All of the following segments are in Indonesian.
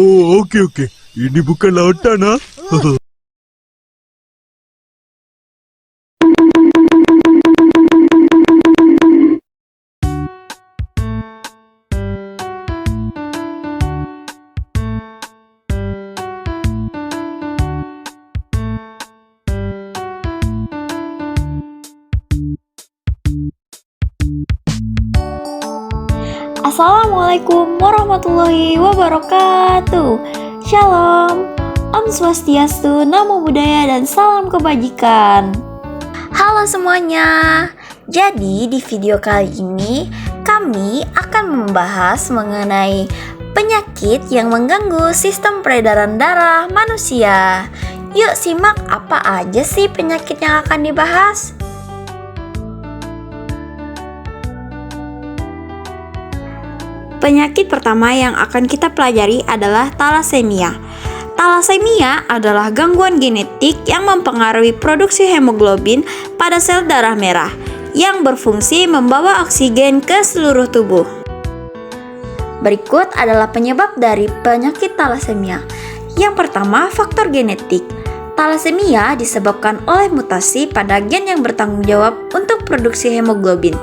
Oh, oke oke. Ini bukan lautan, ah. Assalamualaikum warahmatullahi wabarakatuh. Shalom, Om Swastiastu, Namo Buddhaya, dan salam kebajikan. Halo semuanya. Jadi di video kali ini kami akan membahas mengenai penyakit yang mengganggu sistem peredaran darah manusia. Yuk simak apa aja sih penyakit yang akan dibahas. Penyakit pertama yang akan kita pelajari adalah talasemia. Talasemia adalah gangguan genetik yang mempengaruhi produksi hemoglobin pada sel darah merah yang berfungsi membawa oksigen ke seluruh tubuh. Berikut adalah penyebab dari penyakit talasemia. Yang pertama, faktor genetik. Talasemia disebabkan oleh mutasi pada gen yang bertanggung jawab untuk produksi hemoglobin.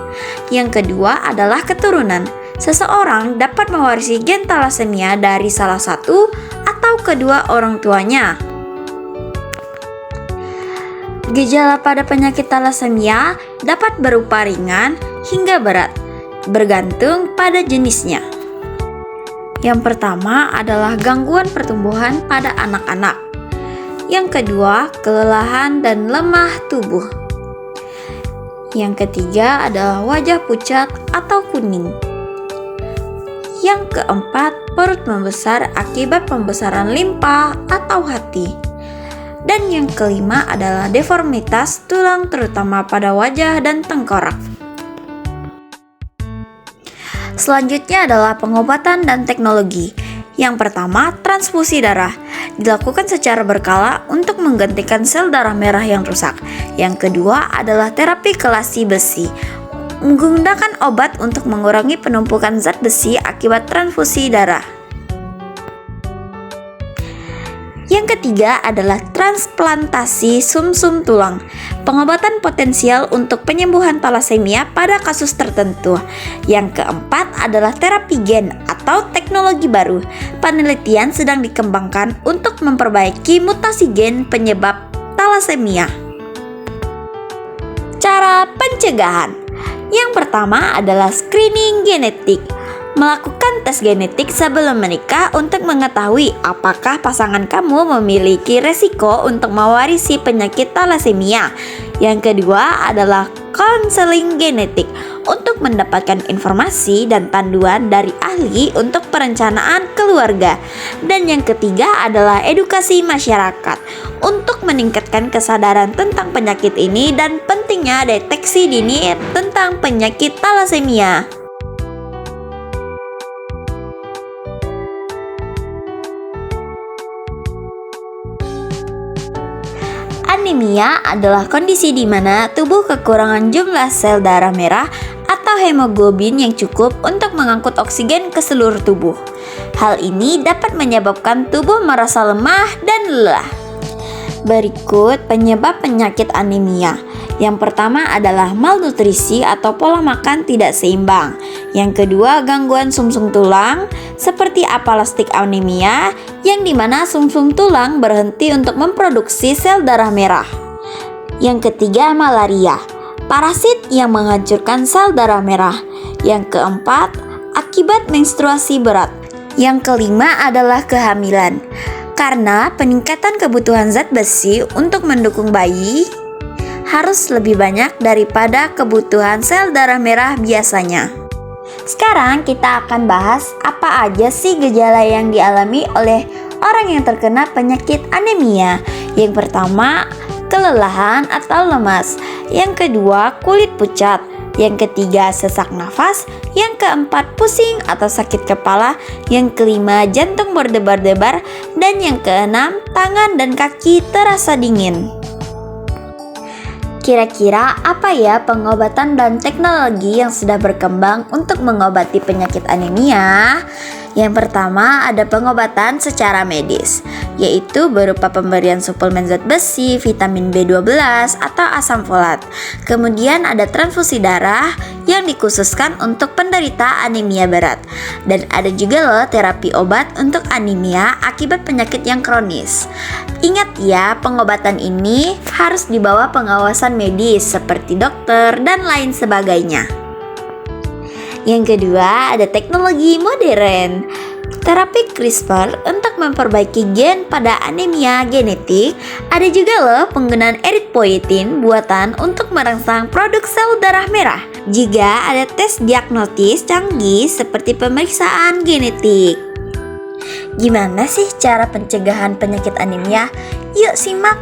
Yang kedua adalah keturunan. Seseorang dapat mewarisi gen talasemia dari salah satu atau kedua orang tuanya. Gejala pada penyakit talasemia dapat berupa ringan hingga berat, bergantung pada jenisnya. Yang pertama adalah gangguan pertumbuhan pada anak-anak. Yang kedua, kelelahan dan lemah tubuh. Yang ketiga adalah wajah pucat atau kuning. Yang keempat, perut membesar akibat pembesaran limpa atau hati. Dan yang kelima adalah deformitas tulang terutama pada wajah dan tengkorak. Selanjutnya adalah pengobatan dan teknologi. Yang pertama, transfusi darah. Dilakukan secara berkala untuk menggantikan sel darah merah yang rusak. Yang kedua adalah terapi kelasi besi. Menggunakan obat untuk mengurangi penumpukan zat besi akibat transfusi darah. Yang ketiga adalah transplantasi sumsum tulang. Pengobatan potensial untuk penyembuhan talasemia pada kasus tertentu. Yang keempat adalah terapi gen atau teknologi baru. Penelitian sedang dikembangkan untuk memperbaiki mutasi gen penyebab talasemia. Cara pencegahan. Yang pertama adalah screening genetik. Melakukan tes genetik sebelum menikah untuk mengetahui apakah pasangan kamu memiliki resiko untuk mewarisi penyakit talasemia. Yang kedua adalah konseling genetik untuk mendapatkan informasi dan panduan dari ahli untuk perencanaan keluarga. Dan yang ketiga adalah edukasi masyarakat untuk meningkatkan kesadaran tentang penyakit ini dan pentingnya deteksi dini tentang penyakit talasemia. Anemia adalah kondisi di mana tubuh kekurangan jumlah sel darah merah atau hemoglobin yang cukup untuk mengangkut oksigen ke seluruh tubuh. Hal ini dapat menyebabkan tubuh merasa lemah dan lelah. Berikut penyebab penyakit anemia. Yang pertama adalah malnutrisi atau pola makan tidak seimbang. Yang kedua, gangguan sumsum tulang seperti aplastik anemia, yang dimana sumsum tulang berhenti untuk memproduksi sel darah merah. Yang ketiga, malaria, parasit yang menghancurkan sel darah merah. Yang keempat, akibat menstruasi berat. Yang kelima adalah kehamilan, karena peningkatan kebutuhan zat besi untuk mendukung bayi harus lebih banyak daripada kebutuhan sel darah merah biasanya. Sekarang kita akan bahas apa aja sih gejala yang dialami oleh orang yang terkena penyakit anemia. Yang pertama, kelelahan atau lemas. Yang kedua, kulit pucat. Yang ketiga, sesak nafas. Yang keempat, pusing atau sakit kepala. Yang kelima, jantung berdebar-debar. Dan yang keenam, tangan dan kaki terasa dingin. Kira-kira apa ya pengobatan dan teknologi yang sudah berkembang untuk mengobati penyakit anemia? Yang pertama ada pengobatan secara medis, yaitu berupa pemberian suplemen zat besi, vitamin B12, atau asam folat. Kemudian ada transfusi darah yang dikhususkan untuk penderita anemia berat. Dan ada juga loh terapi obat untuk anemia akibat penyakit yang kronis. Ingat ya, pengobatan ini harus di bawah pengawasan medis seperti dokter dan lain sebagainya. Yang kedua, ada teknologi modern. Terapi CRISPR untuk memperbaiki gen pada anemia genetik. Ada juga loh penggunaan erythropoietin buatan untuk merangsang produk sel darah merah. Juga ada tes diagnostis canggih seperti pemeriksaan genetik. Gimana sih cara pencegahan penyakit anemia? Yuk simak!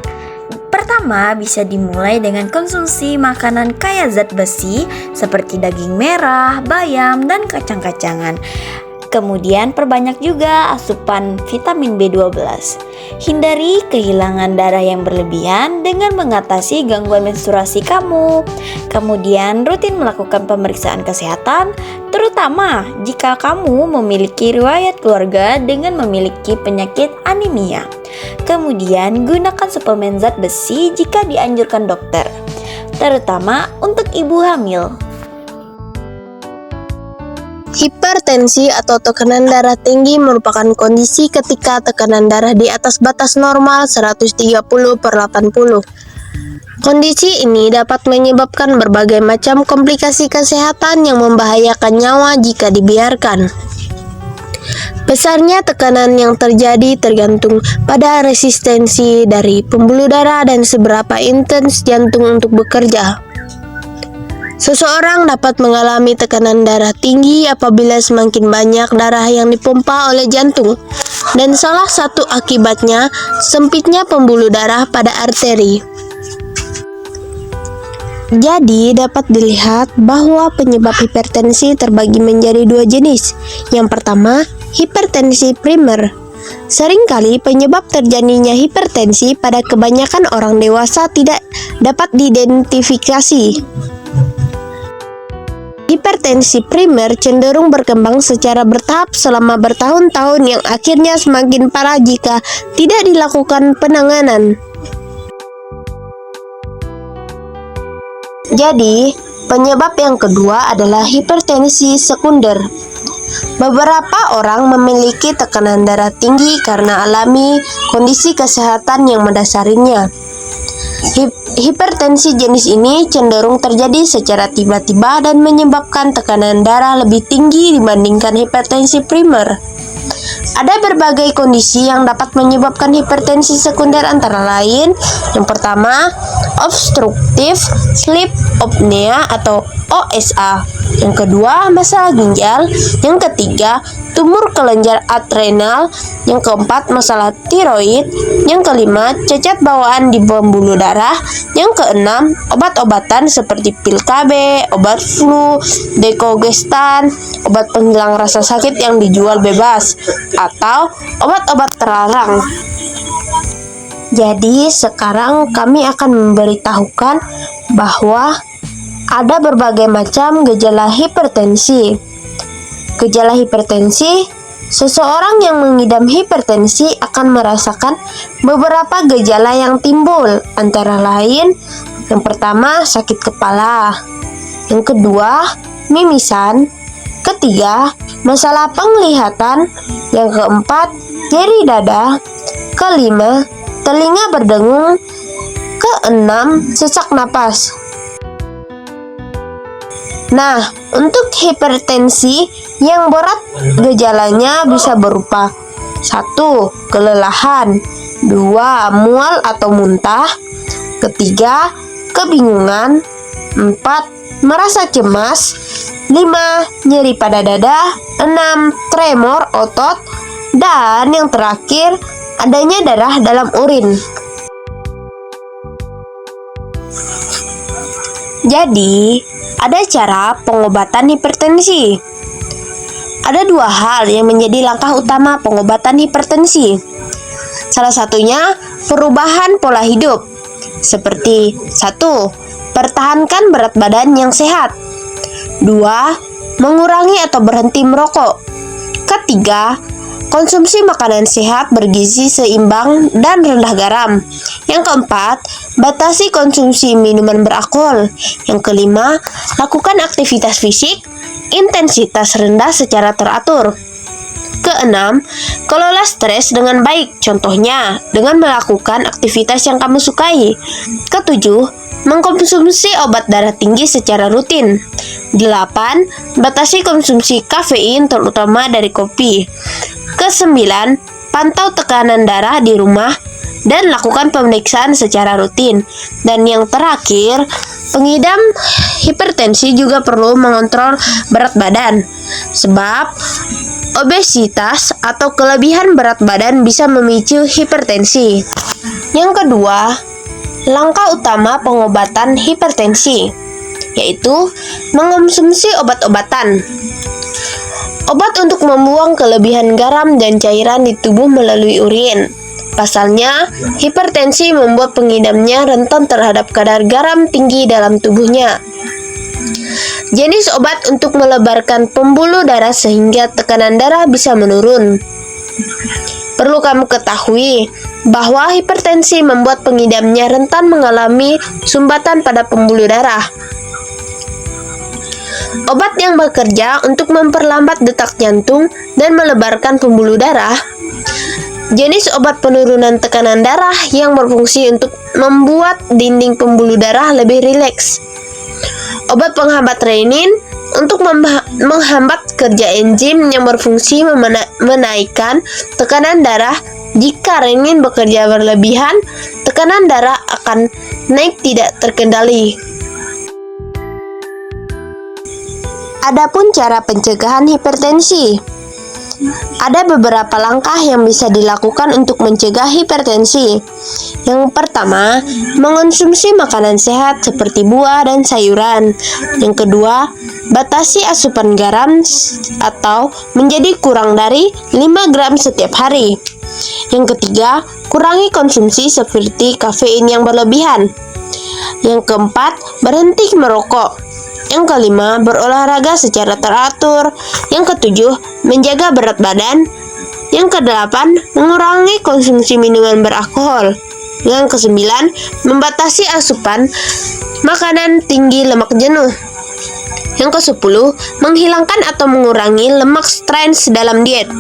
Pertama, bisa dimulai dengan konsumsi makanan kaya zat besi seperti daging merah, bayam, dan kacang-kacangan. Kemudian perbanyak juga asupan vitamin B12. Hindari kehilangan darah yang berlebihan dengan mengatasi gangguan menstruasi kamu. Kemudian rutin melakukan pemeriksaan kesehatan, terutama jika kamu memiliki riwayat keluarga dengan memiliki penyakit anemia. Kemudian gunakan suplemen zat besi jika dianjurkan dokter, terutama untuk ibu hamil. Hipertensi atau tekanan darah tinggi merupakan kondisi ketika tekanan darah di atas batas normal 130/80. Kondisi ini dapat menyebabkan berbagai macam komplikasi kesehatan yang membahayakan nyawa jika dibiarkan. Besarnya tekanan yang terjadi tergantung pada resistensi dari pembuluh darah dan seberapa intens jantung untuk bekerja. Seseorang dapat mengalami tekanan darah tinggi apabila semakin banyak darah yang dipompa oleh jantung, dan salah satu akibatnya sempitnya pembuluh darah pada arteri. Jadi dapat dilihat bahwa penyebab hipertensi terbagi menjadi dua jenis. Yang pertama, hipertensi primer. Seringkali penyebab terjadinya hipertensi pada kebanyakan orang dewasa tidak dapat diidentifikasi. Hipertensi primer cenderung berkembang secara bertahap selama bertahun-tahun yang akhirnya semakin parah jika tidak dilakukan penanganan. Jadi, penyebab yang kedua adalah hipertensi sekunder. Beberapa orang memiliki tekanan darah tinggi karena alami kondisi kesehatan yang mendasarinya. Hipertensi jenis ini cenderung terjadi secara tiba-tiba dan menyebabkan tekanan darah lebih tinggi dibandingkan hipertensi primer. Ada berbagai kondisi yang dapat menyebabkan hipertensi sekunder antara lain. Yang pertama, obstructive sleep apnea atau OSA. Yang kedua, masalah ginjal. Yang ketiga, tumor kelenjar adrenal. Yang keempat, masalah tiroid. Yang kelima, cacat bawaan di pembuluh darah. Yang keenam, obat-obatan seperti pil KB, obat flu, decogestan, obat penghilang rasa sakit yang dijual bebas, atau obat-obat terlarang. Jadi sekarang kami akan memberitahukan bahwa ada berbagai macam gejala hipertensi. Gejala hipertensi, seseorang yang mengidap hipertensi akan merasakan beberapa gejala yang timbul, antara lain yang pertama sakit kepala, yang kedua mimisan, ketiga masalah penglihatan, yang keempat nyeri dada, kelima telinga berdengung, keenam sesak napas. Nah, untuk hipertensi yang berat gejalanya bisa berupa 1. Kelelahan, 2. Mual atau muntah, ketiga kebingungan, 4. Merasa cemas, 5. Nyeri pada dada, 6. Tremor otot, dan yang terakhir adanya darah dalam urin. Jadi, ada cara pengobatan hipertensi. Ada dua hal yang menjadi langkah utama pengobatan hipertensi. Salah satunya perubahan pola hidup. Seperti 1. Pertahankan berat badan yang sehat. 2. Mengurangi atau berhenti merokok. Ketiga, konsumsi makanan sehat bergizi seimbang dan rendah garam. Yang keempat, batasi konsumsi minuman beralkohol. Yang kelima, lakukan aktivitas fisik intensitas rendah secara teratur. Keenam, kelola stres dengan baik, contohnya dengan melakukan aktivitas yang kamu sukai. Ketujuh, mengkonsumsi obat darah tinggi secara rutin. 8. Batasi konsumsi kafein terutama dari kopi. Ke-9, pantau tekanan darah di rumah dan lakukan pemeriksaan secara rutin. Dan yang terakhir, pengidap hipertensi juga perlu mengontrol berat badan, sebab obesitas atau kelebihan berat badan bisa memicu hipertensi. Yang kedua, langkah utama pengobatan hipertensi, yaitu mengonsumsi obat-obatan. Obat untuk membuang kelebihan garam dan cairan di tubuh melalui urin. Pasalnya, hipertensi membuat pengidapnya rentan terhadap kadar garam tinggi dalam tubuhnya. Jenis obat untuk melebarkan pembuluh darah sehingga tekanan darah bisa menurun. Perlu kamu ketahui bahwa hipertensi membuat pengidapnya rentan mengalami sumbatan pada pembuluh darah. Obat yang bekerja untuk memperlambat detak jantung dan melebarkan pembuluh darah. Jenis obat penurunan tekanan darah yang berfungsi untuk membuat dinding pembuluh darah lebih rileks. Obat penghambat renin untuk menghambat kerja enzim yang berfungsi menaikkan tekanan darah. Jika renin bekerja berlebihan, tekanan darah akan naik tidak terkendali. Adapun cara pencegahan hipertensi. Ada beberapa langkah yang bisa dilakukan untuk mencegah hipertensi. Yang pertama, mengonsumsi makanan sehat seperti buah dan sayuran. Yang kedua, batasi asupan garam atau menjadi kurang dari 5 gram setiap hari. Yang ketiga, kurangi konsumsi seperti kafein yang berlebihan. Yang keempat, berhenti merokok. Yang kelima, berolahraga secara teratur. Yang ketujuh, menjaga berat badan. Yang kedelapan, mengurangi konsumsi minuman beralkohol. Yang kesembilan, membatasi asupan makanan tinggi lemak jenuh. Yang kesepuluh, menghilangkan atau mengurangi lemak trans dalam diet.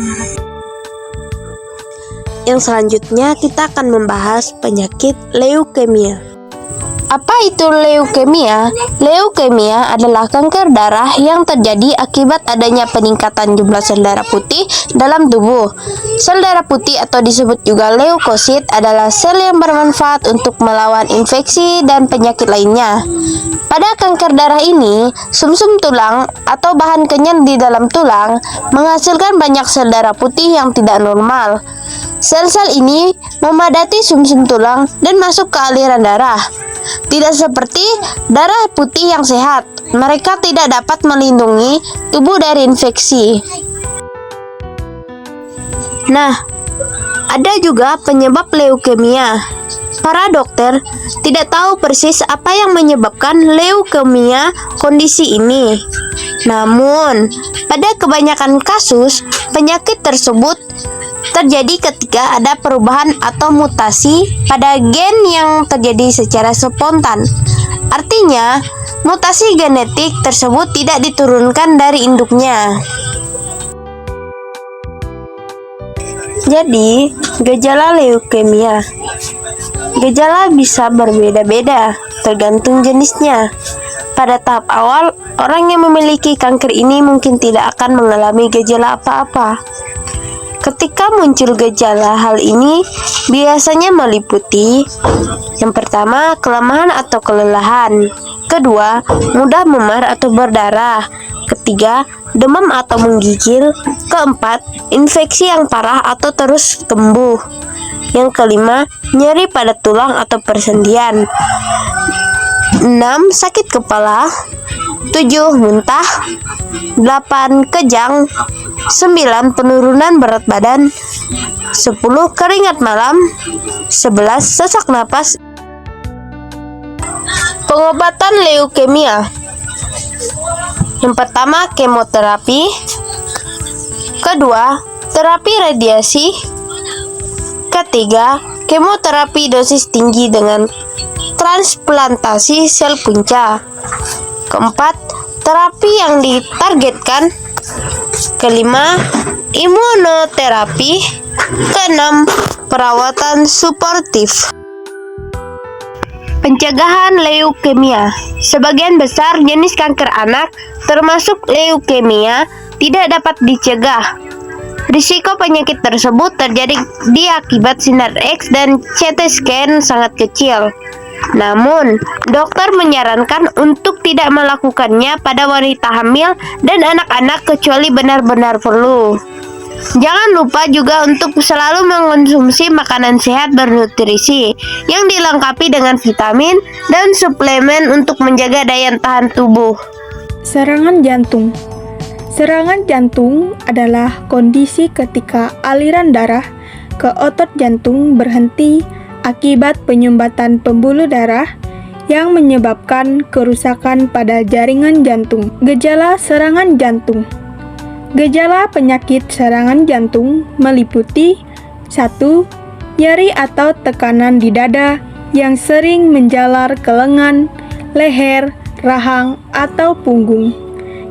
Yang selanjutnya kita akan membahas penyakit leukemia. Apa itu leukemia? Leukemia adalah kanker darah yang terjadi akibat adanya peningkatan jumlah sel darah putih dalam tubuh. Sel darah putih atau disebut juga leukosit adalah sel yang bermanfaat untuk melawan infeksi dan penyakit lainnya. Pada kanker darah ini, sumsum tulang atau bahan kenyal di dalam tulang menghasilkan banyak sel darah putih yang tidak normal. Sel-sel ini memadati sumsum tulang dan masuk ke aliran darah. Tidak seperti darah putih yang sehat, mereka tidak dapat melindungi tubuh dari infeksi. Nah, ada juga penyebab leukemia. Para dokter tidak tahu persis apa yang menyebabkan leukemia kondisi ini. Namun, pada kebanyakan kasus, penyakit tersebut terjadi ketika ada perubahan atau mutasi pada gen yang terjadi secara spontan. Artinya, mutasi genetik tersebut tidak diturunkan dari induknya. Jadi, gejala leukemia. Gejala bisa berbeda-beda, tergantung jenisnya. Pada tahap awal, orang yang memiliki kanker ini mungkin tidak akan mengalami gejala apa-apa. Ketika muncul gejala, hal ini biasanya meliputi: yang pertama, kelemahan atau kelelahan. Kedua, mudah memar atau berdarah. Ketiga, demam atau menggigil. Keempat, infeksi yang parah atau terus tumbuh. Yang kelima, nyeri pada tulang atau persendian. 6. Sakit kepala. 7. Muntah. 8. Kejang. 9. Penurunan berat badan. 10. Keringat malam. 11. Sesak napas. Pengobatan leukemia. Yang pertama, kemoterapi. Kedua, terapi radiasi. Ketiga, kemoterapi dosis tinggi dengan transplantasi sel punca. Keempat, terapi yang ditargetkan. Kelima, imunoterapi. Keenam, perawatan suportif. Pencegahan leukemia. Sebagian besar jenis kanker anak, termasuk leukemia, tidak dapat dicegah. Risiko penyakit tersebut terjadi akibat sinar X dan CT scan sangat kecil. Namun, dokter menyarankan untuk tidak melakukannya pada wanita hamil dan anak-anak kecuali benar-benar perlu. Jangan lupa juga untuk selalu mengonsumsi makanan sehat bernutrisi yang dilengkapi dengan vitamin dan suplemen untuk menjaga daya tahan tubuh. Serangan jantung. Serangan jantung adalah kondisi ketika aliran darah ke otot jantung berhenti akibat penyumbatan pembuluh darah yang menyebabkan kerusakan pada jaringan jantung. Gejala serangan jantung. Gejala penyakit serangan jantung meliputi 1. Nyeri atau tekanan di dada yang sering menjalar ke lengan, leher, rahang, atau punggung.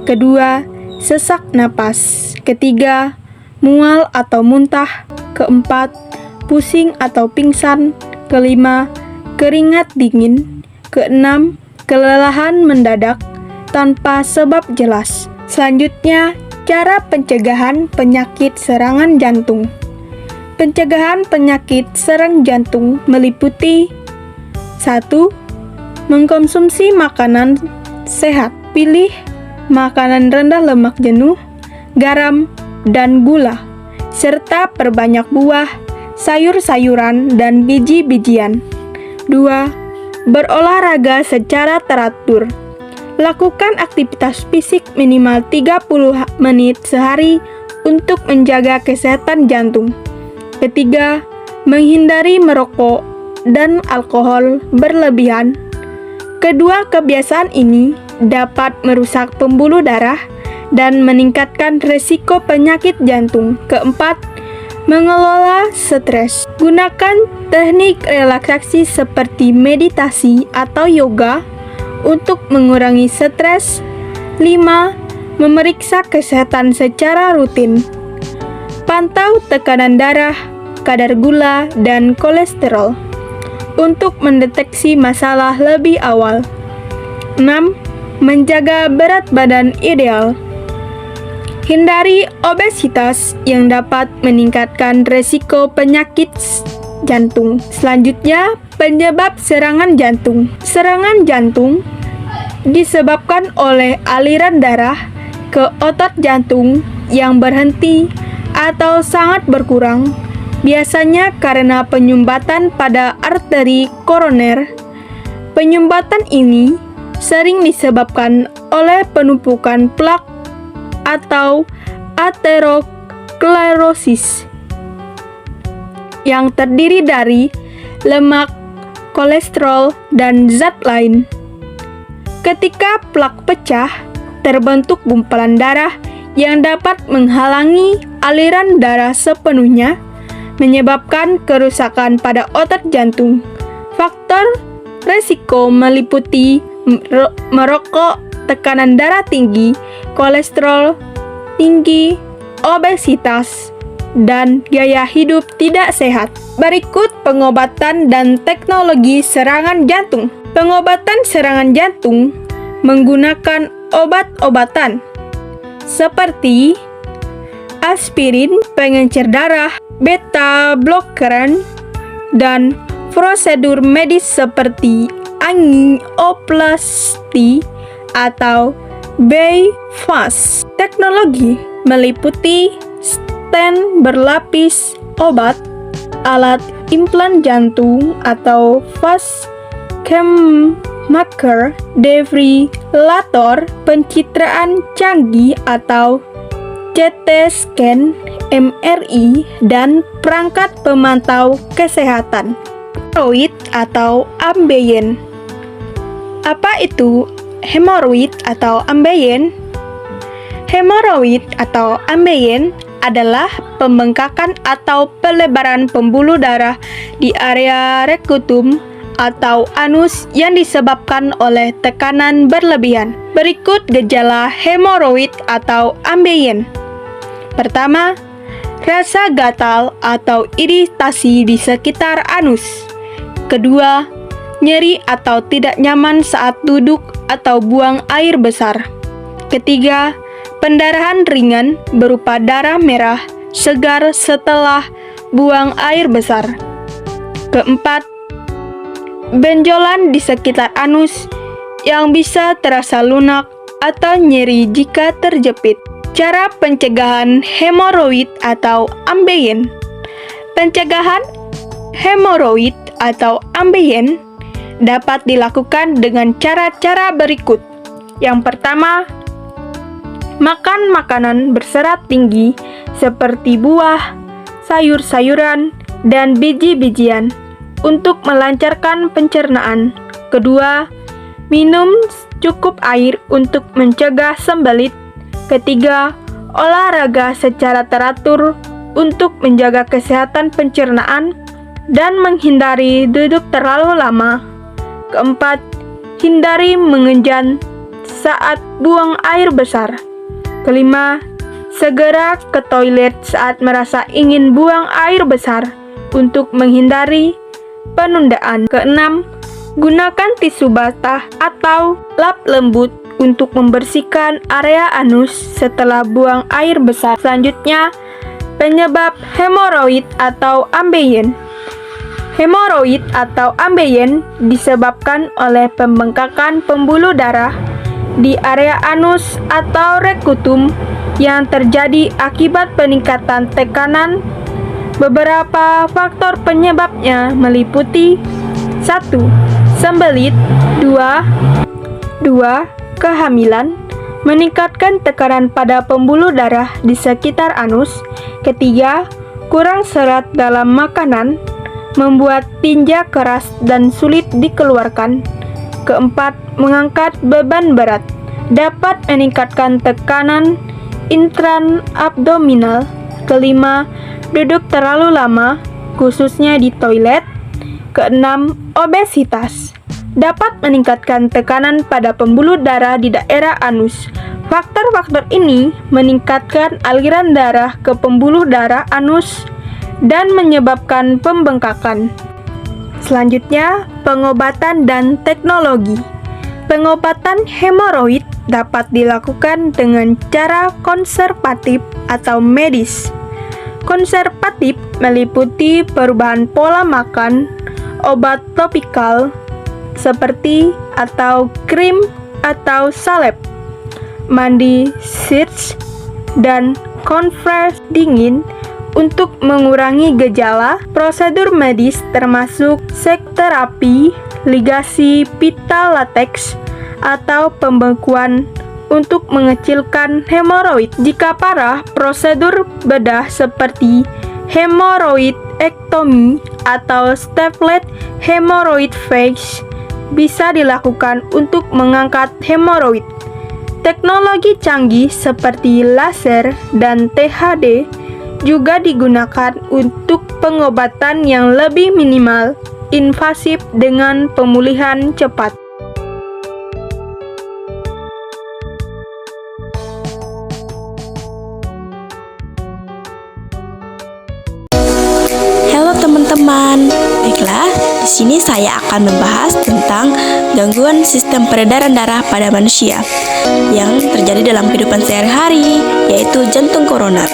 Kedua, sesak napas. Ketiga, mual atau muntah. Keempat, pusing atau pingsan. Kelima, keringat dingin. Keenam, kelelahan mendadak tanpa sebab jelas. Selanjutnya, cara pencegahan penyakit serangan jantung. Pencegahan penyakit serang jantung meliputi 1. Mengkonsumsi makanan sehat. Pilih makanan rendah lemak jenuh, garam, dan gula, serta perbanyak buah, sayur-sayuran, dan biji-bijian. 2. Berolahraga secara teratur. Lakukan aktivitas fisik minimal 30 menit sehari untuk menjaga kesehatan jantung. Ketiga, menghindari merokok dan alkohol berlebihan. Kedua kebiasaan ini dapat merusak pembuluh darah dan meningkatkan risiko penyakit jantung. Keempat, mengelola stres. Gunakan teknik relaksasi seperti meditasi atau yoga untuk mengurangi stres. 5. Memeriksa kesehatan secara rutin. Pantau tekanan darah, kadar gula, dan kolesterol untuk mendeteksi masalah lebih awal. 6. Menjaga berat badan ideal. Hindari obesitas yang dapat meningkatkan risiko penyakit jantung. Selanjutnya, penyebab serangan jantung. Serangan jantung disebabkan oleh aliran darah ke otot jantung yang berhenti atau sangat berkurang, biasanya karena penyumbatan pada arteri koroner. Penyumbatan ini sering disebabkan oleh penumpukan plak atau aterosklerosis yang terdiri dari lemak, kolesterol, dan zat lain. Ketika plak pecah, terbentuk gumpalan darah yang dapat menghalangi aliran darah sepenuhnya, menyebabkan kerusakan pada otot jantung. Faktor resiko meliputi merokok, tekanan darah tinggi, kolesterol tinggi, obesitas, dan gaya hidup tidak sehat. Berikut pengobatan dan teknologi serangan jantung. Pengobatan serangan jantung menggunakan obat-obatan seperti aspirin, pengencer darah, beta blocker, dan prosedur medis seperti angioplasti atau bypass. Teknologi meliputi stent berlapis, obat, alat implan jantung atau pacemaker, defibrillator, pencitraan canggih atau CT scan, MRI, dan perangkat pemantau kesehatan. Hemoroid atau ambeien. Apa itu hemoroid atau ambeien? Hemoroid atau ambeien adalah pembengkakan atau pelebaran pembuluh darah di area rektum atau anus yang disebabkan oleh tekanan berlebihan. Berikut gejala hemoroid atau ambeien. Pertama, rasa gatal atau iritasi di sekitar anus. Kedua, nyeri atau tidak nyaman saat duduk atau buang air besar. Ketiga, pendarahan ringan berupa darah merah segar setelah buang air besar. Keempat, benjolan di sekitar anus yang bisa terasa lunak atau nyeri jika terjepit. Cara pencegahan hemoroid atau ambeien. Pencegahan hemoroid atau ambeien dapat dilakukan dengan cara-cara berikut. Yang pertama, makan makanan berserat tinggi seperti buah, sayur-sayuran, dan biji-bijian untuk melancarkan pencernaan. Kedua, minum cukup air untuk mencegah sembelit. Ketiga, olahraga secara teratur untuk menjaga kesehatan pencernaan dan menghindari duduk terlalu lama. Keempat, hindari mengenjan saat buang air besar. Kelima, segera ke toilet saat merasa ingin buang air besar untuk menghindari penundaan. Keenam, gunakan tisu basah atau lap lembut untuk membersihkan area anus setelah buang air besar. Selanjutnya, penyebab hemoroid atau ambeien. Hemoroid atau ambeien disebabkan oleh pembengkakan pembuluh darah di area anus atau rektum yang terjadi akibat peningkatan tekanan. Beberapa faktor penyebabnya meliputi 1. Sembelit. 2. Kehamilan, meningkatkan tekanan pada pembuluh darah di sekitar anus. Ketiga, kurang serat dalam makanan, membuat tinja keras dan sulit dikeluarkan. Keempat, mengangkat beban berat, dapat meningkatkan tekanan intraabdominal. Kelima, duduk terlalu lama, khususnya di toilet. Keenam, obesitas, dapat meningkatkan tekanan pada pembuluh darah di daerah anus. Faktor-faktor ini meningkatkan aliran darah ke pembuluh darah anus dan menyebabkan pembengkakan. Selanjutnya, pengobatan dan teknologi. Pengobatan hemoroid dapat dilakukan dengan cara konservatif atau medis. Konservatif meliputi perubahan pola makan, obat topikal, seperti atau krim atau salep, mandi sirch, dan kompres dingin untuk mengurangi gejala. Prosedur medis termasuk sekterapi, ligasi pita lateks, atau pembekuan untuk mengecilkan hemoroid. Jika parah, prosedur bedah seperti hemoroidektomi atau staplet hemoroid face bisa dilakukan untuk mengangkat hemoroid. Teknologi canggih seperti laser dan THD juga digunakan untuk pengobatan yang lebih minimal invasif dengan pemulihan cepat. Halo teman-teman, baiklah, di sini saya akan membahas tentang gangguan sistem peredaran darah pada manusia yang terjadi dalam kehidupan sehari-hari, yaitu jantung koroner.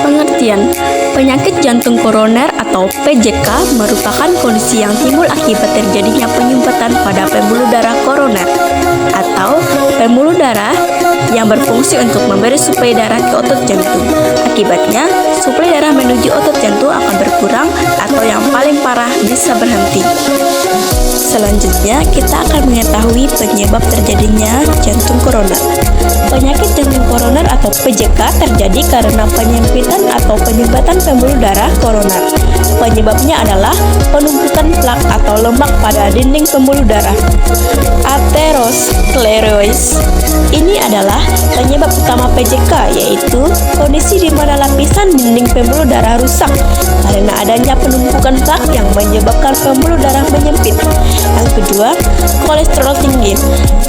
Pengertian: penyakit jantung koroner atau PJK merupakan kondisi yang timbul akibat terjadinya penyumbatan pada pembuluh darah koroner atau pembuluh darah yang berfungsi untuk memberi suplai darah ke otot jantung. Akibatnya, suplai darah menuju otot jantung akan berkurang atau yang paling parah bisa berhenti. Selanjutnya, kita akan mengetahui penyebab terjadinya jantung koroner. Penyakit jantung koroner atau PJK terjadi karena penyempitan atau penyumbatan pembuluh darah koroner. Penyebabnya adalah penumpukan plak atau lemak pada dinding pembuluh darah, aterosklerosis. Ini adalah adalah penyebab utama PJK, yaitu kondisi di mana lapisan dinding pembuluh darah rusak karena adanya penumpukan plak yang menyebabkan pembuluh darah menyempit. Yang kedua, kolesterol tinggi.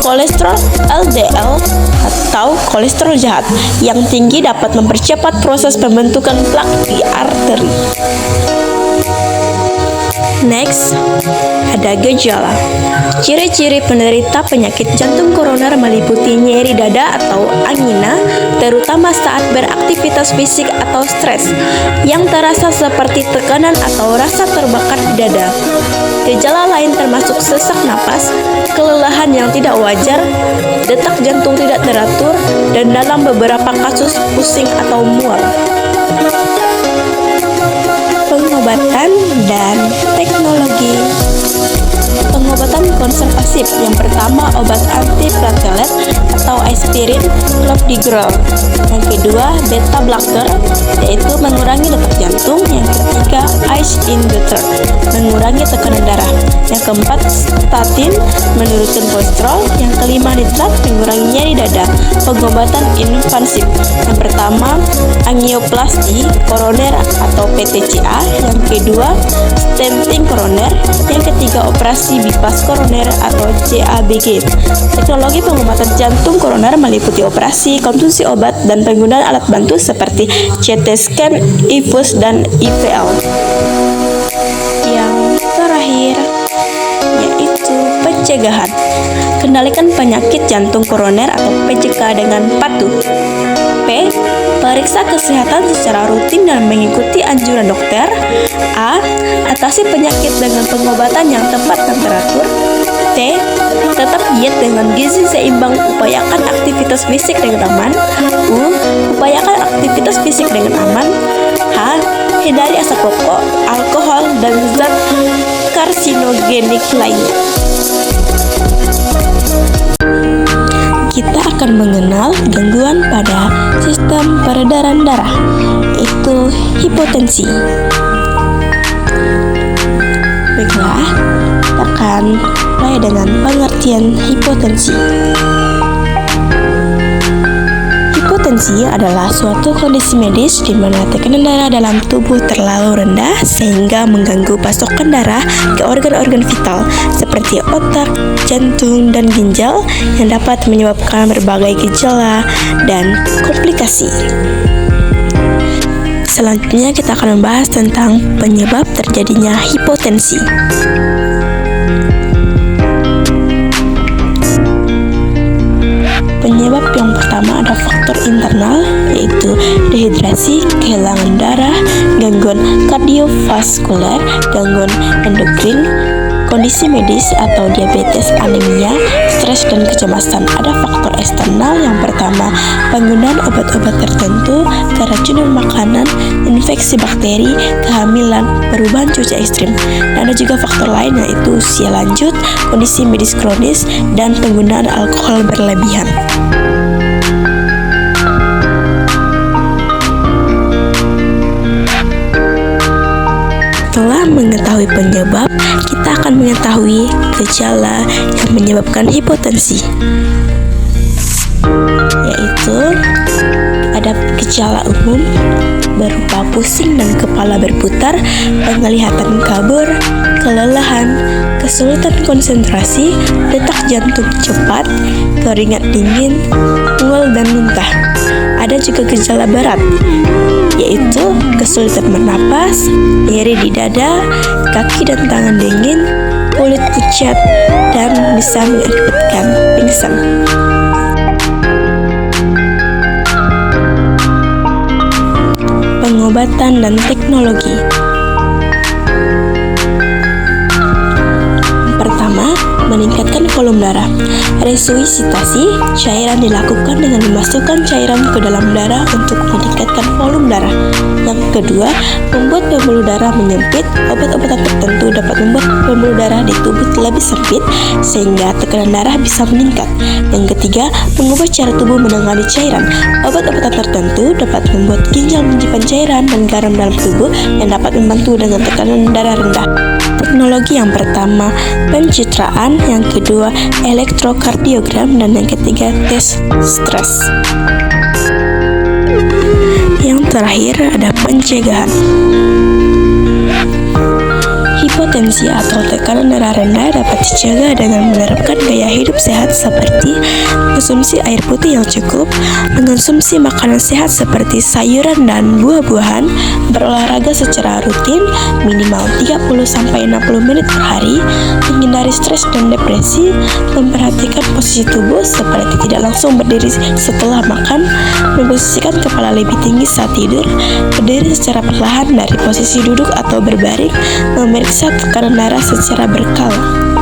Kolesterol LDL atau kolesterol jahat yang tinggi dapat mempercepat proses pembentukan plak di arteri. Next, ada gejala. Ciri-ciri penderita penyakit jantung koroner meliputi nyeri dada atau angina, terutama saat beraktivitas fisik atau stres, yang terasa seperti tekanan atau rasa terbakar di dada. Gejala lain termasuk sesak napas, kelelahan yang tidak wajar, detak jantung tidak teratur, dan dalam beberapa kasus pusing atau mual. Pengobatan dan teknologi. Pengobatan konservatif yang pertama obat antiplatelet atau aspirin, clopidogrel. Yang kedua beta blocker, yaitu mengurangi detak jantung. Yang ketiga ice inhibitor, mengurangi tekanan darah. Yang keempat statin, menurunkan kolesterol. Yang kelima nitrat, mengurangi nyeri dada. Pengobatan invasif yang pertama angioplasti koroner atau PTCA. Yang kedua stenting koroner. Yang ketiga operasi bypass koroner atau CABG. Teknologi pengobatan jantung koroner meliputi operasi, konsumsi obat, dan penggunaan alat bantu seperti CT scan, infus, dan IVL. Yang terakhir yaitu pencegahan. Kendalikan penyakit jantung koroner atau PJK dengan patuh. P. Periksa kesehatan secara rutin dan mengikuti anjuran dokter. A. Atasi penyakit dengan pengobatan yang tepat dan teratur. T. Tetap diet dengan gizi seimbang. Upayakan aktivitas fisik dengan aman. U. Upayakan aktivitas fisik dengan aman. H. Hindari asap rokok, alkohol, dan zat karsinogenik lainnya. Kita akan mengenal gangguan pada sistem peredaran darah, yaitu hipotensi. Baiklah, kita akan mulai dengan pengertian hipotensi. Hipotensi adalah suatu kondisi medis di mana tekanan darah dalam tubuh terlalu rendah sehingga mengganggu pasokan darah ke organ-organ vital seperti otak, jantung, dan ginjal yang dapat menyebabkan berbagai gejala dan komplikasi. Selanjutnya kita akan membahas tentang penyebab terjadinya hipotensi. Penyebab yang pertama ada faktor internal, yaitu dehidrasi, kehilangan darah, gangguan kardiovaskuler, gangguan endokrin, kondisi medis atau diabetes, anemia, stres, dan kecemasan. Ada faktor eksternal yang pertama penggunaan obat-obat tertentu, keracunan makanan, infeksi bakteri, kehamilan, perubahan cuaca ekstrim. Dan ada juga faktor lain yaitu usia lanjut, kondisi medis kronis, dan penggunaan alkohol berlebihan. Setelah mengetahui penyebab, kita akan mengetahui gejala yang menyebabkan hipotensi, yaitu ada gejala umum berupa pusing dan kepala berputar, penglihatan kabur, kelelahan, kesulitan konsentrasi, detak jantung cepat, keringat dingin, mual, dan muntah. Ada juga gejala berat, yaitu kesulitan bernapas, nyeri di dada, kaki dan tangan dingin, kulit pucat, dan bisa mengakibatkan pingsan. Pengobatan dan teknologi. Pertama, meningkatkan volume darah. Resusitasi cairan dilakukan dengan memasukkan cairan ke dalam darah untuk meningkatkan volume darah. Yang kedua, membuat pembuluh darah menyempit. Obat-obatan tertentu dapat membuat pembuluh darah di tubuh lebih sempit sehingga tekanan darah bisa meningkat. Yang ketiga, mengubah cara tubuh menangani cairan. Obat-obatan tertentu dapat membuat ginjal menyimpan cairan dan garam dalam tubuh yang dapat membantu dengan tekanan darah rendah. Teknologi yang pertama, pencitraan yang kedua elektrokardiogram, dan yang ketiga tes stres. Yang terakhir ada pencegahan. Hipotensi atau tekanan darah rendah dapat dicegah dengan menerapkan gaya hidup sehat seperti konsumsi air putih yang cukup, mengonsumsi makanan sehat seperti sayuran dan buah-buahan, berolahraga secara rutin minimal 30-60 menit per hari, menghindari stres dan depresi, memperhatikan posisi tubuh seperti tidak langsung berdiri setelah makan, memposisikan kepala lebih tinggi saat tidur, berdiri secara perlahan dari posisi duduk atau berbaring, memeriksa tekanan darah secara berkala.